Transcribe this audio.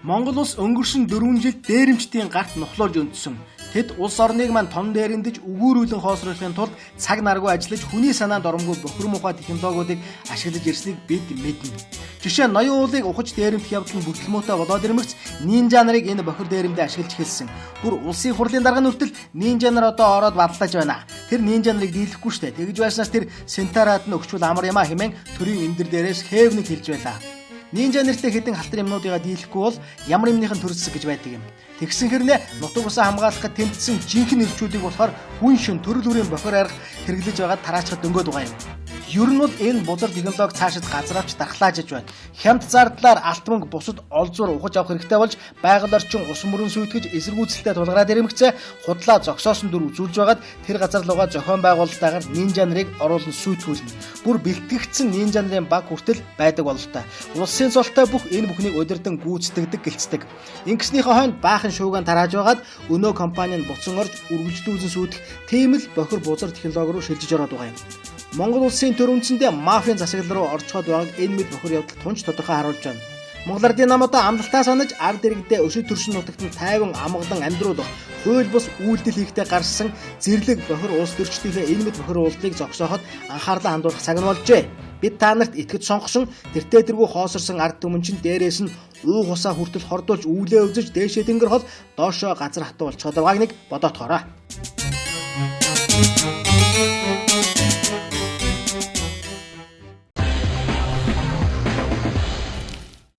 Монгол улс өнгөрсөн 4 жил дээрэмчдийн гарт нухлуулж өндсөн. Тэд улс орныг мань тон дээрэндэж өгүүрүүлэн хоосруулахын тулд цаг наргүй ажиллаж хүний санаанд оромгүй бохир мухай технологиудыг ашиглаж ирснийг бид мэднэ. Жишээ нь ноён уулыг ухаж дээрэмдэх явдал нь бүтлмөөтэй болоод ирмэгц нинжа нарыг энэ бохир дээрэмдээ ашиглаж эхэлсэн. Бүр улсын хурлын дарганы хүртэл нинжа нар одоо ороод бадлаж байна. Тэр нинжа нарыг дийлэхгүй штэ. Тэгж байснаас тэр сентараад нь өгчүүл амар юм а хэмээн төрийн эндэр дээрээс хэвнэг хэлж байлаа. Нинжа нэртэй хэдэн халтар юмнуудыгаа дийлэхгүй бол ямар юмныхын төрөлсөг гэж байдаг юм. Тэгсэн хэрнээ нутаг усаа хамгаалахад тэмцсэн жинхэнэ ирчүүдийг болохоор хүн шин төрөл бүрийн бохир арга хэрэглэж байгаад тараачхад дөнгөөд байгаа юм. Ер нь бол энэ бузар технологи цаашид газар авч дархлаажж байна. Хямд зардлаар алтманг бусад олзуур ухаж авах хэрэгтэй болж байгаль орчин ус мөрөн сүйтгэж эсэргүүцэлтэй тулгараад ирэмгцээ худлаа зогсоосон дүр үзүүлж байгаад тэр газар руугаа зохион байгуулалтаагаар нинжа нарыг оруулан сүйтгэүүлнэ. Бүр бэлтгэгдсэн нинжа нарын баг хүртэл байдаг бололтой. Улсын цолтой бүх энэ бүхнийг удирдан гүйцэтгэдэг гэлцдэг. Ингэснийхээ хойно баахан шуугаан тарааж байгаад өнөө компани нь буцан орж үргэлжлүүлэн сүйдэх тийм л бохир бузар технологи руу шилжиж ороод байгаа юм. Монгол улсын төр үндсэндээ мафийн засаглал руу орцоход байгааг энэ мэд бохир явдал тунч тодорхой харуулж байна. Монгол Ардын намуудаа амлалтаа санаж ард иргэдээ өшөө төршин нутагт нь тайван амгалан амьдруулах хууль бус үйлдэл хийхдээ гарсан зэрлэг бохир улс төрчдийнхээ энэ мэд бохир уулдлыг зогсооход анхаарлаа хандуулах цаг нь болжээ. Бид та нарт итгэж сонгосон тэртээ тэргүй хоосорсон ард түмэн чин дээрээс нь уух усаа хүртэл хордуулж үүлээ өвзөж дээшээ тэнгэр хол доошоо газар хатуу болчиход байгааг нэг бодоотгоорой.